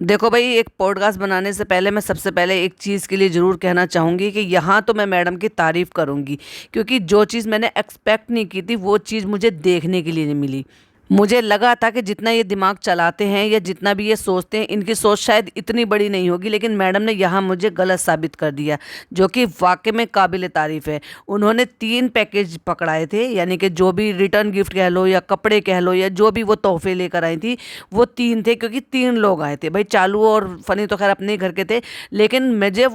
देखो भाई, एक पॉडकास्ट बनाने से पहले मैं सबसे पहले एक चीज़ के लिए ज़रूर कहना चाहूँगी कि यहाँ तो मैं मैडम की तारीफ़ करूँगी, क्योंकि जो चीज़ मैंने एक्सपेक्ट नहीं की थी वो चीज़ मुझे देखने के लिए नहीं मिली। मुझे लगा था कि जितना ये दिमाग चलाते हैं या जितना भी ये सोचते हैं, इनकी सोच शायद इतनी बड़ी नहीं होगी, लेकिन मैडम ने यहाँ मुझे गलत साबित कर दिया, जो कि वाकई में काबिल तारीफ़ है। उन्होंने 3 पैकेज पकड़ाए थे, यानी कि जो भी रिटर्न गिफ्ट कह लो या कपड़े कह लो या जो भी वो तोहफे लेकर आई थी, वो 3 थे, क्योंकि 3 लोग आए थे भाई। चालू और फनी तो खैर अपने ही घर के थे, लेकिन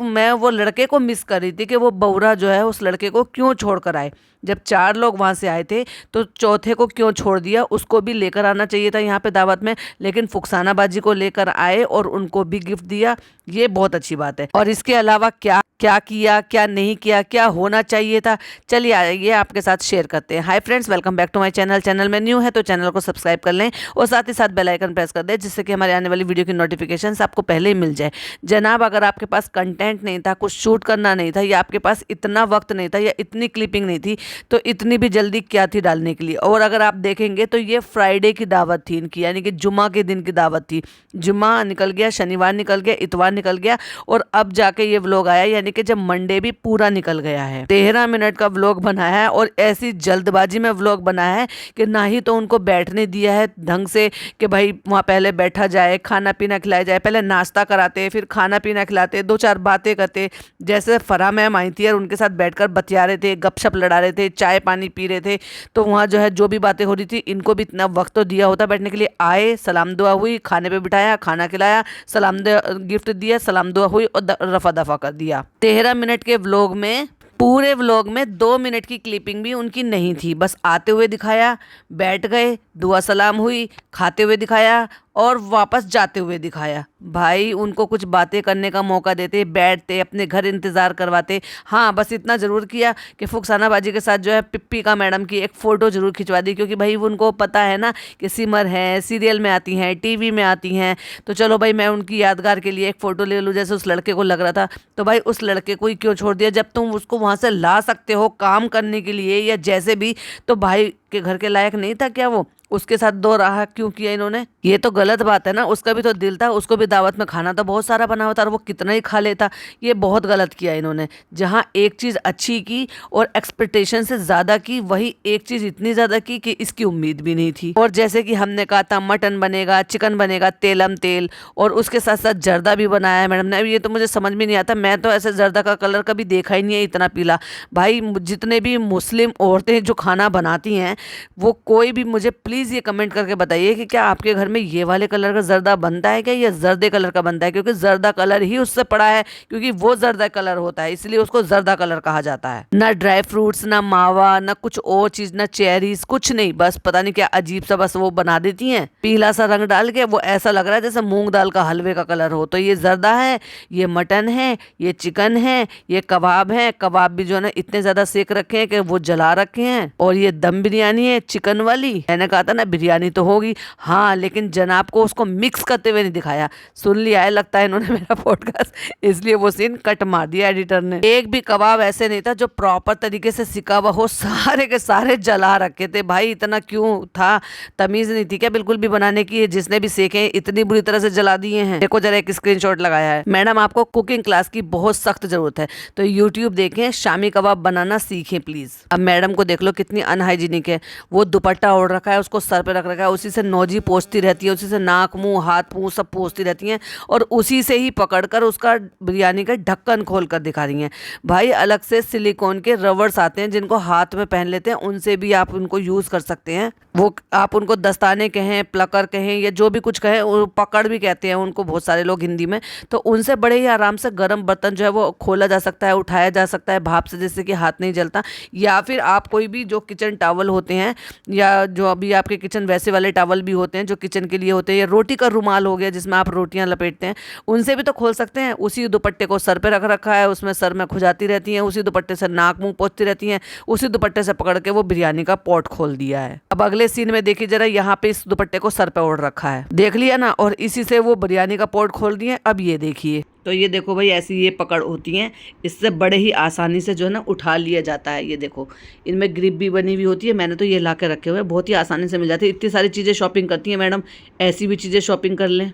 मैं वो लड़के को मिस कर रही थी कि वो बौरा जो है उस लड़के को क्यों छोड़ कर आए। जब 4 लोग वहाँ से आए थे तो चौथे को क्यों छोड़ दिया, उसको भी लेकर आना चाहिए था यहाँ पे दावत में, लेकिन फुकसाना बाजी को लेकर आए और उनको भी गिफ्ट दिया। ये बहुत अच्छी बात है। और इसके अलावा क्या क्या किया, क्या नहीं किया, क्या होना चाहिए था, चलिए आइए आपके साथ शेयर करते हैं। Hi friends, welcome back to my channel. Channel में न्यू है तो चैनल को सब्सक्राइब कर लें और साथ ही साथ बेल आइकन प्रेस कर दें, जिससे कि हमारे आने वाली वीडियो की नोटिफिकेशंस आपको पहले ही मिल जाए। जनाब, अगर आपके पास कंटेंट नहीं था, कुछ शूट करना नहीं था, या आपके पास इतना वक्त नहीं था या इतनी क्लिपिंग नहीं थी, तो इतनी भी जल्दी क्या थी डालने के लिए। और अगर आप देखेंगे तो ये फ्राइडे की दावत थी इनकी, यानी कि जुमा के दिन की दावत थी। जुमा निकल गया, शनिवार निकल गया, इतवार निकल गया, और अब जाके ये व्लॉग आया, यानी कि जब मंडे भी पूरा निकल गया है। 13 मिनट का व्लॉग बनाया है और ऐसी जल्दबाजी में व्लॉग बनाया है कि ना ही तो उनको बैठने दिया है ढंग से कि भाई वहाँ पहले बैठा जाए, खाना पीना खिलाया जाए। पहले नाश्ता कराते, फिर खाना पीना खिलाते, 2-4 बातें करते। जैसे फराह मैम आई थी और उनके साथ बैठकर बतिया रहे थे, गपशप लड़ा रहे थे, चाय पानी पी रहे थे, तो वहाँ जो है जो भी बातें हो रही थी, इनको भी इतना वक्त तो दिया होता बैठने के लिए। आए, सलाम दुआ हुई, खाने पे बिठाया, खाना खिलाया, गिफ्ट दिया, सलाम दुआ हुई और रफा दफा कर दिया। 13 मिनट के व्लॉग में, पूरे व्लॉग में 2 मिनट की क्लिपिंग भी उनकी नहीं थी। बस आते हुए दिखाया, बैठ गए, दुआ सलाम हुई, खाते हुए दिखाया और वापस जाते हुए दिखाया। भाई, उनको कुछ बातें करने का मौका देते, बैठते, अपने घर इंतज़ार करवाते। हाँ, बस इतना ज़रूर किया कि फुकसाना बाजी के साथ जो है पिप्पी का मैडम की एक फ़ोटो ज़रूर खिंचवा दी, क्योंकि भाई उनको पता है ना कि सिमर हैं, सीरियल में आती हैं, टीवी में आती हैं, तो चलो भाई मैं उनकी यादगार के लिए एक फ़ोटो ले लूँ। जैसे उस लड़के को लग रहा था, तो भाई उस लड़के को ही क्यों छोड़ दिया? जब तुम उसको वहाँ से ला सकते हो काम करने के लिए या जैसे भी, तो भाई के घर के लायक नहीं था क्या वो? उसके साथ 2 राह क्यों किया इन्होंने? ये तो गलत बात है ना। उसका भी तो दिल था, उसको भी दावत में खाना तो बहुत सारा बना हुआ था और वो कितना ही खा लेता। ये बहुत गलत किया इन्होंने। जहाँ एक चीज़ अच्छी की और एक्सपेक्टेशन से ज़्यादा की, वही एक चीज़ इतनी ज़्यादा की कि इसकी उम्मीद भी नहीं थी। और जैसे कि हमने कहा था मटन बनेगा, चिकन बनेगा, तेलम तेल, और उसके साथ साथ जर्दा भी बनाया है मैडम ने। ये तो मुझे समझ में नहीं आता, मैं तो ऐसे जर्दा का कलर कभी देखा ही नहीं है इतना पीला। भाई, जितने भी मुस्लिम औरतें जो खाना बनाती हैं, वो कोई भी मुझे प्लीज़ ये कमेंट करके बताइए कि क्या आपके घर में ये वाले कलर का जर्दा बनता है क्या, या जर्दे कलर का बनता है? क्योंकि जर्दा कलर ही उससे पड़ा है, क्योंकि वो जर्दा कलर होता है, इसलिए उसको जर्दा कलर कहा जाता है। ना ड्राई फ्रूट्स, ना मावा, ना कुछ और चीज, ना चेरीज, कुछ नहीं। बस पता नहीं क्या अजीब सा बस वो बना देती हैं पीला सा रंग डाल के। वो ऐसा लग रहा है जैसे मूंग दाल का हलवे का कलर हो। तो ये जर्दा है, ये मटन है, ये चिकन है, ये कबाब है। कबाब भी जो है ना इतने ज्यादा सेक रखे हैं कि वो जला रखे हैं। और ये दम बिरयानी है चिकन वाली। मैंने कहा था ना बिरयानी तो होगी, हाँ, लेकिन जनाब को उसको मिक्स करते हुए नहीं दिखाया। सुन लिया है लगता है इन्होंने मेरा पॉडकास्ट, इसलिए वो सीन कट मार दिया एडिटर ने। एक भी कबाब ऐसे नहीं था जो प्रॉपर तरीके से सिका हुआ हो, सारे के सारे जला रखे थे। भाई, इतना क्यों था? तमीज नहीं थी क्या बिल्कुल भी बनाने की? जिसने भी सेके इतनी बुरी तरह से जला दिए हैं। देखो जरा, एक स्क्रीनशॉट लगाया है। मैडम, आपको कुकिंग क्लास की बहुत सख्त जरूरत है, तो यूट्यूब देखें, शामी कबाब बनाना सीखें प्लीज। अब मैडम को देख लो कितनी अनहाइजीनिक है। वो दुपट्टा ओढ़ रखा है, उसको सर पे रख रखा है, उसी से नौजी पोंछती रहती है, उसी से नाक मुंह हाथ मुंह सब पोंछती रहती हैं, और उसी से ही पकड़कर उसका बिरयानी का ढक्कन खोल कर दिखा रही हैं। भाई, अलग से सिलिकॉन के रबर्स आते हैं जिनको हाथ में पहन लेते हैं, उनसे भी आप उनको यूज कर सकते हैं। वो आप उनको दस्ताने कहें, प्लकर कहें, या जो भी कुछ कहें, वो पकड़ भी कहते हैं उनको बहुत सारे लोग हिंदी में। तो उनसे बड़े ही आराम से गर्म बर्तन जो है वो खोला जा सकता है, उठाया जा सकता है भाप से, जिससे कि हाथ नहीं जलता। या फिर आप कोई भी जो किचन टॉवल होते हैं, या जो अभी आपके किचन वैसे वाले टॉवल भी होते हैं जो किचन के लिए होते हैं, या रोटी का रुमाल हो गया जिसमें आप रोटियां लपेटते हैं, उनसे भी तो खोल सकते हैं। उसी दुपट्टे को सर पे रख रखा है, उसमें सर में खुजाती रहती हैं, उसी दुपट्टे से नाक मुंह पोंछती रहती हैं, उसी दुपट्टे से पकड़ के वो बिरयानी का पॉट खोल दिया है। अब अगले सीन में देखिए जरा, यहाँ पे इस दुपट्टे को सर पे ओढ़ रखा है, देख लिया ना, और इसी से वो बिरयानी का पॉट खोल दिए। अब ये देखिए, तो ये देखो भाई, ऐसी ये पकड़ होती हैं, इससे बड़े ही आसानी से जो है ना उठा लिया जाता है। ये देखो, इनमें ग्रिप भी बनी हुई होती है, मैंने तो ये ला के रखे हुए हैं, बहुत ही आसानी से मिल जाती है। इतनी सारी चीज़ें शॉपिंग करती हैं मैडम, ऐसी भी चीज़ें शॉपिंग कर लें।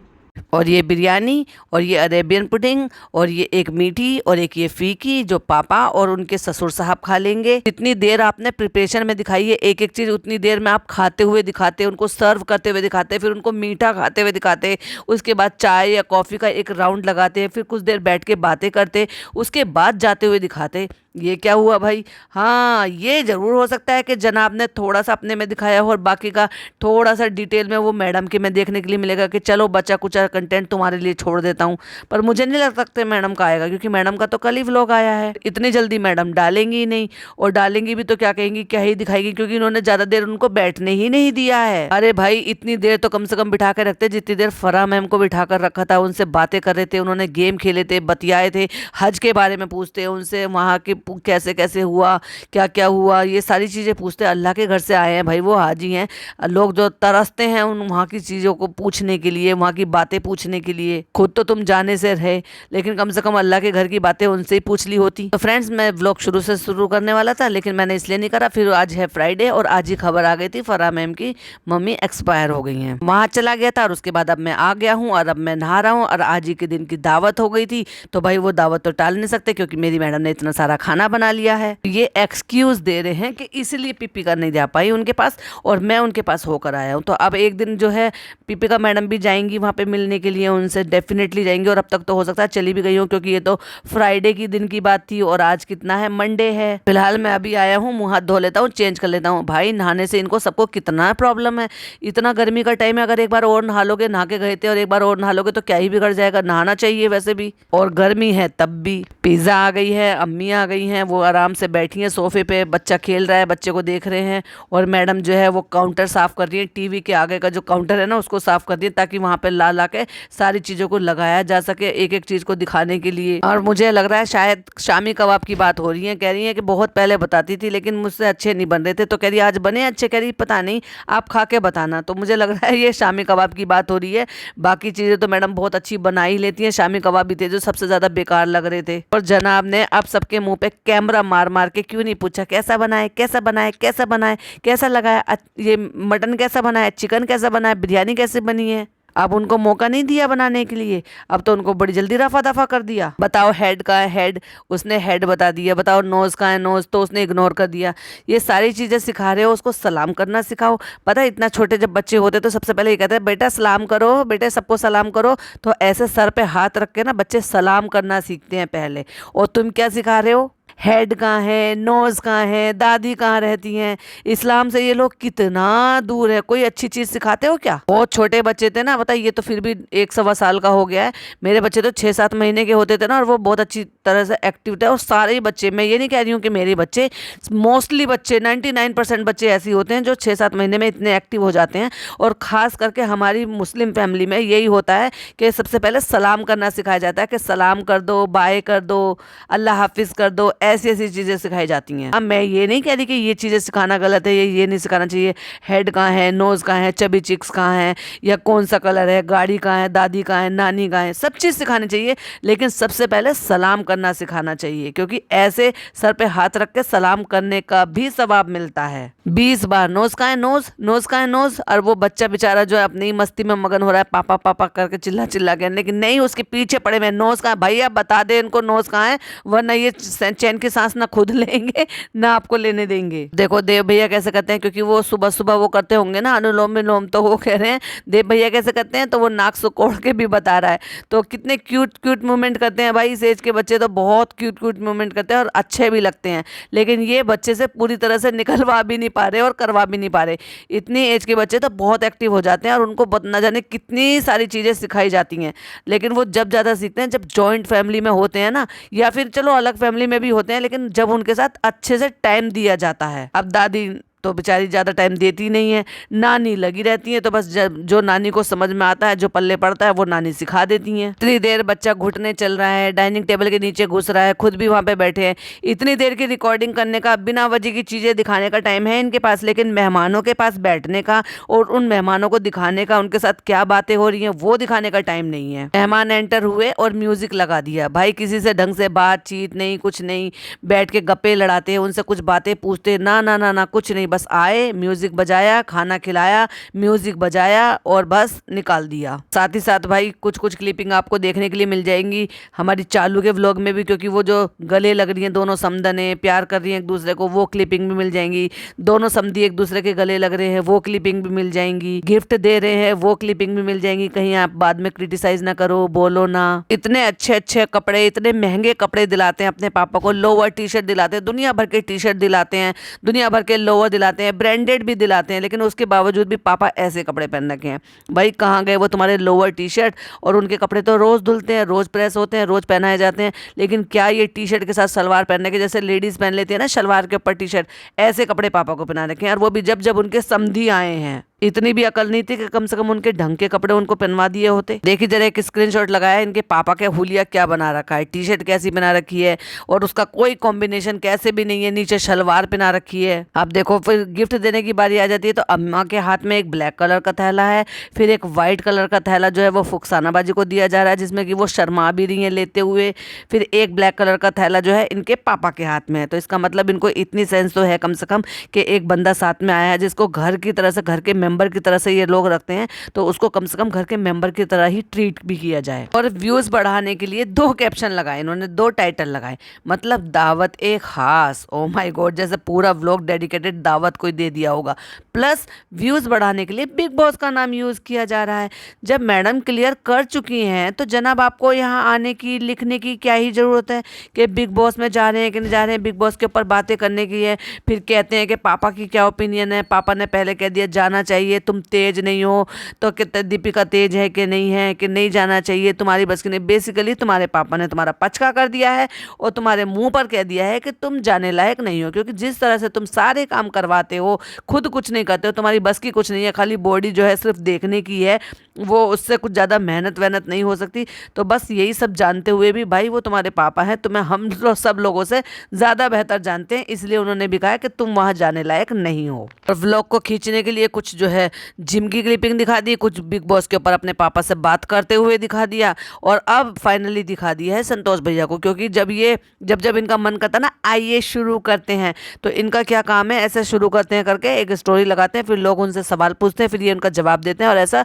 और ये बिरयानी और ये अरेबियन पुडिंग और ये एक मीठी और एक ये फीकी जो पापा और उनके ससुर साहब खा लेंगे। जितनी देर आपने प्रिपरेशन में दिखाई है एक एक चीज, उतनी देर में आप खाते हुए दिखाते, उनको सर्व करते हुए दिखाते, फिर उनको मीठा खाते हुए दिखाते, उसके बाद चाय या कॉफी का एक राउंड लगाते, फिर कुछ देर बैठ के बातें करते, उसके बाद जाते हुए दिखाते। ये क्या हुआ भाई? हाँ, ये जरूर हो सकता है कि जनाब ने थोड़ा सा अपने में दिखाया हो और बाकी का थोड़ा सा डिटेल में वो मैडम के में देखने के लिए मिलेगा कि चलो बचा कुचा कंटेंट तुम्हारे लिए छोड़ देता हूँ। पर मुझे नहीं लग सकता मैडम का आएगा, क्योंकि मैडम का तो कल ही व्लॉग आया है। इतनी जल्दी मैडम डालेंगी ही नहीं, और डालेंगी भी तो क्या कहेंगी, क्या ही दिखाएगी, क्योंकि इन्होंने ज्यादा देर उनको बैठने ही नहीं दिया है। अरे भाई, इतनी देर तो कम से कम बिठा के रखते जितनी देर फराह मैम को बिठा कर रखा था। उनसे बातें कर रहे थे, उन्होंने गेम खेले थे, बतियाए थे, हज के बारे में पूछते उनसे, वहाँ के कैसे कैसे हुआ, क्या क्या हुआ, ये सारी चीजें पूछते। अल्लाह के घर से आए हैं भाई, वो हाजी हैं। लोग जो तरसते हैं उन वहाँ की चीजों को पूछने के लिए, वहाँ की बातें पूछने के लिए। खुद तो तुम जाने से रहे, लेकिन कम से कम अल्लाह के घर की बातें उनसे ही पूछ ली होती। तो फ्रेंड्स, मैं व्लॉग शुरू करने वाला था, लेकिन मैंने इसलिए नहीं करा। फिर आज है फ्राइडे और आज ही खबर आ गई थी फराह मैम की मम्मी एक्सपायर हो गई हैं। वहां चला गया था और उसके बाद अब मैं आ गया हूँ और अब मैं नहा रहा हूँ। और आज ही के दिन की दावत हो गई थी, तो भाई वो दावत तो टाल नहीं सकते, क्योंकि मेरी मैडम ने इतना सारा खाना बना लिया है। ये एक्सक्यूज दे रहे हैं कि इसीलिए पीपिका नहीं जा पाई उनके पास और मैं उनके पास होकर आया हूँ। तो अब एक दिन जो है पीपिका मैडम भी जाएंगी वहाँ पे मिलने के लिए, उनसे डेफिनेटली जाएंगी। और अब तक तो हो सकता है चली भी गई हूँ, क्योंकि ये तो फ्राइडे की दिन की बात थी और आज कितना है, मंडे है। फिलहाल मैं अभी आया हूँ, मुँह हाथ धो लेता हूँ, चेंज कर लेता हूँ। भाई नहाने से इनको सबको कितना प्रॉब्लम है। इतना गर्मी का टाइम है, अगर एक बार और नहा लोगे, नहा के गए थे और एक बार और नहा लोगे तो क्या ही बिगड़ जाएगा। नहाना चाहिए वैसे भी, और गर्मी है तब भी। पिज्जा आ गई है, अम्मी आ गई हैं, वो आराम से बैठी हैं सोफे पे, बच्चा खेल रहा है, बच्चे को देख रहे हैं। और मैडम जो है वो काउंटर साफ कर रही है, टीवी के आगे का जो काउंटर है ना उसको साफ कर रही है, ताकि वहां पे ला ला के सारी चीजों को लगाया जा सके, एक एक चीज को दिखाने के लिए। और मुझे लग रहा है शायद शामी कबाब की बात हो रही है। कह रही है कि बहुत पहले बताती थी लेकिन मुझसे अच्छे नहीं बन रहे थे, तो कह रही आज बने अच्छे, कह रही पता नहीं, आप खा के बताना। तो मुझे लग रहा है ये शामी कबाब की बात हो रही है। बाकी चीजें तो मैडम बहुत अच्छी बना ही लेती हैं, शामी कबाब भी थे जो सबसे ज्यादा बेकार लग रहे थे। और जनाब ने अब सबके मुंह पे कैमरा मार मार के क्यों नहीं पूछा कैसा बनाए, कैसा बनाए, कैसा बनाए, कैसा लगा है, ये मटन कैसा बना है, चिकन कैसा बना है, बिरयानी कैसे बनी है। अब उनको मौका नहीं दिया बनाने के लिए, अब तो उनको बड़ी जल्दी रफा दफा कर दिया। बताओ हेड का है हेड, उसने हेड बता दिया। बताओ नोज का है नोज, तो उसने इग्नोर कर दिया। ये सारी चीजें सिखा रहे हो, उसको सलाम करना सिखाओ। पता है इतना छोटे जब बच्चे होते तो सबसे पहले ये कहते हैं बेटा सलाम करो, बेटे सबको सलाम करो। तो ऐसे सर पे हाथ रख के ना बच्चे सलाम करना सीखते हैं पहले। और तुम क्या सिखा रहे हो, हेड कहाँ है, नोज कहाँ है, दादी कहाँ रहती हैं। इस्लाम से ये लोग कितना दूर है। कोई अच्छी चीज सिखाते हो क्या? बहुत छोटे बच्चे थे ना, बताइए, तो फिर भी 1 सवा साल का हो गया है। मेरे बच्चे तो 6 7 महीने के होते थे ना, और वो बहुत अच्छी तरह से एक्टिव थे। और सारे ही बच्चे, मैं ये नहीं कह रही हूँ कि मेरे बच्चे, मोस्टली बच्चे 99% बच्चे ऐसे होते हैं जो 6 7 महीने में इतने एक्टिव हो जाते हैं। और खास करके हमारी मुस्लिम फैमिली में यही होता है कि सबसे पहले सलाम करना सिखाया जाता है, कि सलाम कर दो, बाय कर दो, अल्लाह हाफिज कर दो, ऐसी ऐसी चीजें सिखाई जाती हैं। अब मैं ये नहीं कह रही कि ये चीजें सिखाना गलत है, ये नहीं सिखाना चाहिए। हेड कहाँ है, नोज कहाँ है, चबी चिक्स कहाँ है, या कौन सा कलर है, गाड़ी कहाँ है, दादी कहाँ है, नानी कहाँ है, सब चीज सिखानी चाहिए। लेकिन सबसे पहले सलाम करना सिखाना चाहिए, क्योंकि ऐसे सर पे हाथ रख के सलाम करने का भी सवाब मिलता है। 20 बार नोज कहाँ है नोज, नोज कहाँ है नोज। और वो बच्चा बेचारा जो है अपनी मस्ती में मगन हो रहा है, पापा पापा करके चिल्ला चिल्ला के, लेकिन नहीं, उसके पीछे पड़े हुए नोज कहाँ है, भैया बता दे इनको नोज कहाँ है, वरना ये चैन की सांस ना खुद लेंगे ना आपको लेने देंगे। देखो देव भैया कैसे करते हैं, क्योंकि वो सुबह सुबह वो करते होंगे ना अनुलोम विलोम, तो वो कह रहे हैं देव भैया कैसे करते हैं, तो वो नाक सुकोड़ के भी बता रहा है। तो कितने क्यूट क्यूट मूवमेंट करते हैं भाई, इस एज के बच्चे तो बहुत क्यूट क्यूट मूवमेंट करते हैं और अच्छे भी लगते हैं। लेकिन ये बच्चे से पूरी तरह से निकलवा भी नहीं पा रहे और करवा भी नहीं पा रहे। इतनी एज के बच्चे तो बहुत एक्टिव हो जाते हैं और उनको न जाने कितनी सारी चीज़ें सिखाई जाती हैं। लेकिन वो जब ज़्यादा सीखते हैं जब जॉइंट फैमिली में होते हैं ना, या फिर चलो अलग फैमिली में भी होते हैं, लेकिन जब उनके साथ अच्छे से टाइम दिया जाता है। अब दादी तो बेचारी ज़्यादा टाइम देती नहीं है, नानी लगी रहती है, तो बस जो नानी को समझ में आता है, जो पल्ले पड़ता है, वो नानी सिखा देती हैं। इतनी देर बच्चा घुटने चल रहा है, डाइनिंग टेबल के नीचे घुस रहा है, खुद भी वहाँ पे बैठे हैं। इतनी देर की रिकॉर्डिंग करने का, बिना वजह की चीज़ें दिखाने का टाइम है इनके पास, लेकिन मेहमानों के पास बैठने का और उन मेहमानों को दिखाने का, उनके साथ क्या बातें हो रही हैं वो दिखाने का टाइम नहीं है। मेहमान एंटर हुए और म्यूजिक लगा दिया, भाई किसी से ढंग से बातचीत नहीं, कुछ नहीं, बैठ के गप्पे लड़ाते, उनसे कुछ बातें पूछते, ना ना ना ना, कुछ नहीं। बस आए, म्यूजिक बजाया, खाना खिलाया, म्यूजिक बजाया और बस निकाल दिया। साथ ही साथ भाई कुछ कुछ क्लिपिंग आपको देखने के लिए मिल जाएंगी हमारी चालू के व्लॉग में भी, क्योंकि वो जो गले लग रही हैं दोनों समधने, प्यार कर रही हैं एक दूसरे को, वो क्लिपिंग भी मिल जाएंगी। दोनों समधी एक दूसरे के गले लग रहे हैं, वो क्लिपिंग भी मिल जाएंगी। गिफ्ट दे रहे हैं, वो क्लिपिंग भी मिल जाएंगी। कहीं आप बाद में क्रिटिसाइज ना करो, बोलो ना। इतने अच्छे अच्छे कपड़े, इतने महंगे कपड़े दिलाते हैं अपने पापा को। लोअर टी शर्ट दिलाते हैं, दुनिया भर के टी शर्ट दिलाते हैं, दुनिया भर के लोअर दिलाते हैं, ब्रांडेड भी दिलाते हैं, लेकिन उसके बावजूद भी पापा ऐसे कपड़े पहन रखे हैं। भाई कहाँ गए वो तुम्हारे लोअर टी शर्ट? और उनके कपड़े तो रोज धुलते हैं, रोज प्रेस होते हैं, रोज पहनाए जाते हैं, लेकिन क्या ये टी शर्ट के साथ सलवार पहनने के, जैसे लेडीज पहन लेती है ना शलवार के ऊपर टी शर्ट, ऐसे कपड़े पापा को पहना रखे हैं। और वो भी जब जब उनके समधी आए हैं। इतनी भी अकल नहीं थी कि कम से कम उनके ढंग के कपड़े उनको पहनवा दिए होते। देखिए जरा एक स्क्रीनशॉट लगाया इनके पापा के हुलिया क्या बना रखा है, टी शर्ट कैसी बना रखी है, और उसका कोई कॉम्बिनेशन कैसे भी नहीं है, नीचे शलवार पहना रखी है। अब देखो फिर गिफ्ट देने की बारी आ जाती है तो अम्मा के हाथ में एक ब्लैक कलर का थैला है, फिर एक व्हाइट कलर का थैला जो है वो फुकसाना बाजी को दिया जा रहा है, जिसमें कि वो शर्मा भी रही है लेते हुए। फिर एक ब्लैक कलर का थैला जो है इनके पापा के हाथ में है। तो इसका मतलब इनको इतनी सेंस तो है कम से कम कि एक बंदा साथ में आया है जिसको घर की तरह से, घर के मेंबर की तरह से ये लोग रखते हैं, तो उसको कम से कम घर के मेंबर की तरह ही ट्रीट भी किया जाए। और व्यूज बढ़ाने के लिए 2 कैप्शन लगाए इन्होंने, 2 टाइटल लगाए, मतलब दावत एक खास, ओ माय गॉड, जैसे पूरा व्लॉग डेडिकेटेड दावत को दे दिया होगा। प्लस व्यूज बढ़ाने के लिए बिग बॉस का नाम यूज किया जा रहा है। जब मैडम क्लियर कर चुकी हैं तो जनाब आपको यहाँ आने की, लिखने की क्या ही जरूरत है कि बिग बॉस में जा रहे हैं कि नहीं जा रहे हैं, बिग बॉस के ऊपर बातें करने की है। फिर कहते हैं कि पापा की क्या ओपिनियन है, पापा ने पहले कह दिया जाना चाहिए, तुम तेज नहीं हो, तो कितने दीपिका तेज है कि नहीं जाना चाहिए, तुम्हारी बस की नहीं। बेसिकली तुम्हारे पापा ने तुम्हारा पचका कर दिया है और तुम्हारे मुंह पर कह दिया है कि तुम जाने लायक नहीं हो, क्योंकि जिस तरह से तुम सारे काम करवाते हो, खुद कुछ नहीं करते हो, तुम्हारी बस की कुछ नहीं है, खाली बॉडी जो है सिर्फ देखने की है, वो उससे कुछ ज़्यादा मेहनत वहनत नहीं हो सकती। तो बस यही सब जानते हुए भी भाई वो तुम्हारे पापा हैं, तुम्हें हम सब लोगों से ज़्यादा बेहतर जानते हैं, इसलिए उन्होंने भी कहा कि तुम वहाँ जाने लायक नहीं हो। और व्लॉग को खींचने के लिए कुछ जो है जिम की क्लिपिंग दिखा दी, कुछ बिग बॉस के ऊपर अपने पापा से बात करते हुए दिखा दिया, और अब फाइनली दिखा दिया है संतोष भैया को। क्योंकि जब इनका मन करता ना आइए शुरू करते हैं, तो इनका क्या काम है, ऐसे शुरू करते हैं करके एक स्टोरी लगाते हैं, फिर लोग उनसे सवाल पूछते हैं, फिर ये उनका जवाब देते हैं, और ऐसा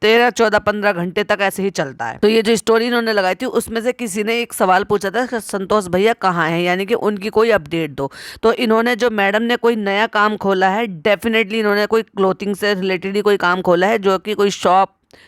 13, 14, 15 घंटे तक ऐसे ही चलता है। तो ये जो स्टोरी इन्होंने लगाई थी उसमें से किसी ने एक सवाल पूछा था कि संतोष भैया कहाँ हैं, यानी कि उनकी कोई अपडेट दो। तो इन्होंने, जो मैडम ने कोई नया काम खोला है, डेफिनेटली इन्होंने कोई क्लोथिंग से रिलेटेड ही कोई काम खोला है, जो कि कोई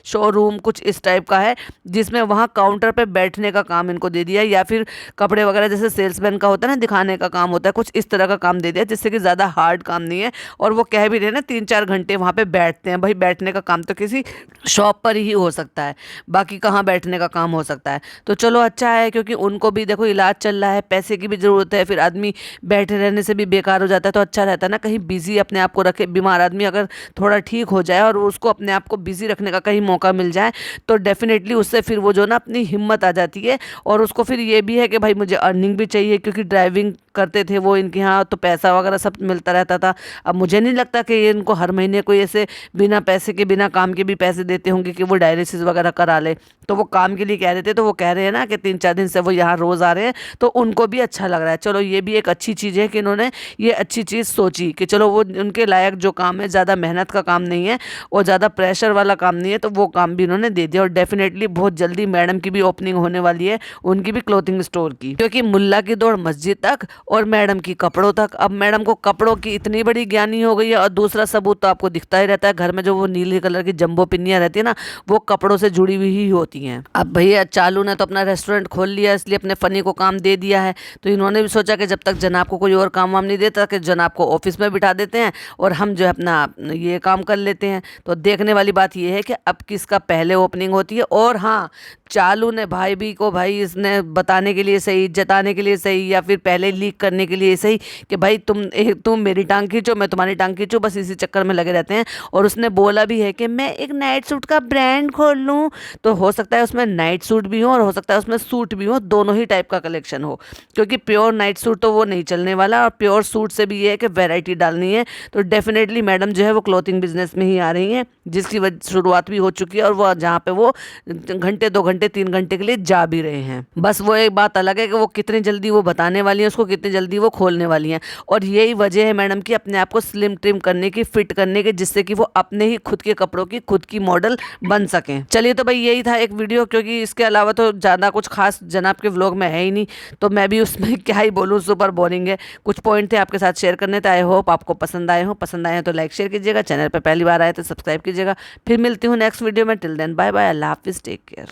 शोरूम कुछ इस टाइप का है, जिसमें वहाँ काउंटर पे बैठने का काम इनको दे दिया, या फिर कपड़े वगैरह जैसे सेल्समैन का होता है ना, दिखाने का काम होता है, कुछ इस तरह का काम दे दिया, जिससे कि ज़्यादा हार्ड काम नहीं है। और वो कह भी रहे ना 3-4 घंटे वहाँ पे बैठते हैं, भाई बैठने का काम तो किसी शॉप पर ही हो सकता है, बाकी कहाँ बैठने का काम हो सकता है। तो चलो अच्छा है, क्योंकि उनको भी देखो इलाज चल रहा है, पैसे की भी ज़रूरत है, फिर आदमी बैठे रहने से भी बेकार हो जाता है, तो अच्छा रहता है ना कहीं बिजी अपने आप को रखे। बीमार आदमी अगर थोड़ा ठीक हो जाए और उसको अपने आप को बिजी रखने का कहीं मौका मिल जाए, तो डेफिनेटली उससे फिर वो जो ना अपनी हिम्मत आ जाती है, और उसको फिर ये भी है कि भाई मुझे अर्निंग भी चाहिए, क्योंकि ड्राइविंग करते थे वो इनके यहाँ, तो पैसा वगैरह सब मिलता रहता था। अब मुझे नहीं लगता कि ये इनको हर महीने कोई ऐसे बिना पैसे के, बिना काम के भी पैसे देते होंगे कि वो डायलिसिस वगैरह करा ले। तो वो काम के लिए कह रहे थे, तो वो कह रहे हैं ना कि 3-4 दिन से वो यहाँ रोज़ आ रहे हैं, तो उनको भी अच्छा लग रहा है। चलो ये भी एक अच्छी चीज़ है कि इन्होंने ये अच्छी चीज़ सोची कि चलो वो उनके लायक जो काम है, ज़्यादा मेहनत का काम नहीं है और ज़्यादा प्रेशर वाला काम नहीं है, तो वो काम भी इन्होंने दे दिया। और डेफिनेटली बहुत जल्दी मैडम की भी ओपनिंग होने वाली है, उनकी भी क्लोथिंग स्टोर की, क्योंकि मुल्ला की दौड़ मस्जिद तक और मैडम की कपड़ों तक। अब मैडम को कपड़ों की इतनी बड़ी ज्ञानी हो गई है, और दूसरा सबूत तो आपको दिखता ही रहता है, घर में जो वो नीले कलर की जंबो पिन्नियाँ रहती है ना, वो कपड़ों से जुड़ी हुई ही होती हैं। अब भैया चालू ने तो अपना रेस्टोरेंट खोल लिया, इसलिए अपने फनी को काम दे दिया है, तो इन्होंने भी सोचा कि जब तक जनाब को कोई और काम वाम नहीं देता, कि जनाब को ऑफिस में बिठा देते हैं और हम जो है अपना ये काम कर लेते हैं। तो देखने वाली बात ये है कि अब किसका पहले ओपनिंग होती है। और हाँ, चालू ने भाई भी को भाई इसने बताने के लिए सही, जताने के लिए सही, या फिर पहले लीक करने के लिए सही कि भाई तुम मेरी टांग खींचो, मैं तुम्हारी टांग खींचो, बस इसी चक्कर में लगे रहते हैं। और उसने बोला भी है कि मैं एक नाइट सूट का ब्रांड खोल लूँ, तो हो सकता है उसमें नाइट सूट भी हो और हो सकता है उसमें सूट भी हो, दोनों ही टाइप का कलेक्शन हो, क्योंकि प्योर नाइट सूट तो वो नहीं चलने वाला, और प्योर सूट से भी ये है कि वैरायटी डालनी है। तो डेफिनेटली मैडम जो है वो क्लोथिंग बिजनेस में ही आ रही हैं, जिसकी शुरुआत भी हो चुकी है, और वो जहाँ पे वो घंटे 2 घंटे 3 घंटे के लिए जा भी रहे हैं। बस वो एक बात अलग है कि वो कितनी जल्दी वो बताने वाली है, उसको इतनी जल्दी वो खोलने वाली हैं। और यही वजह है मैडम की अपने आप को स्लिम ट्रिम करने की, फिट करने की, जिससे कि वो अपने ही खुद के कपड़ों की खुद की मॉडल बन सकें। चलिए तो भाई यही था एक वीडियो, क्योंकि इसके अलावा तो ज़्यादा कुछ खास जनाब के व्लॉग में है ही नहीं, तो मैं भी उसमें क्या ही बोलूँ, सुपर बोरिंग है। कुछ पॉइंट थे आपके साथ शेयर करने थे। आई होप आपको पसंद आए हो। पसंद आए हैं तो लाइक शेयर कीजिएगा, चैनल पर पहली बार आए तो सब्सक्राइब कीजिएगा। फिर मिलती हूँ नेक्स्ट वीडियो में। टिल देन बाय बाय, अल्लाह हाफिज़, टेक केयर।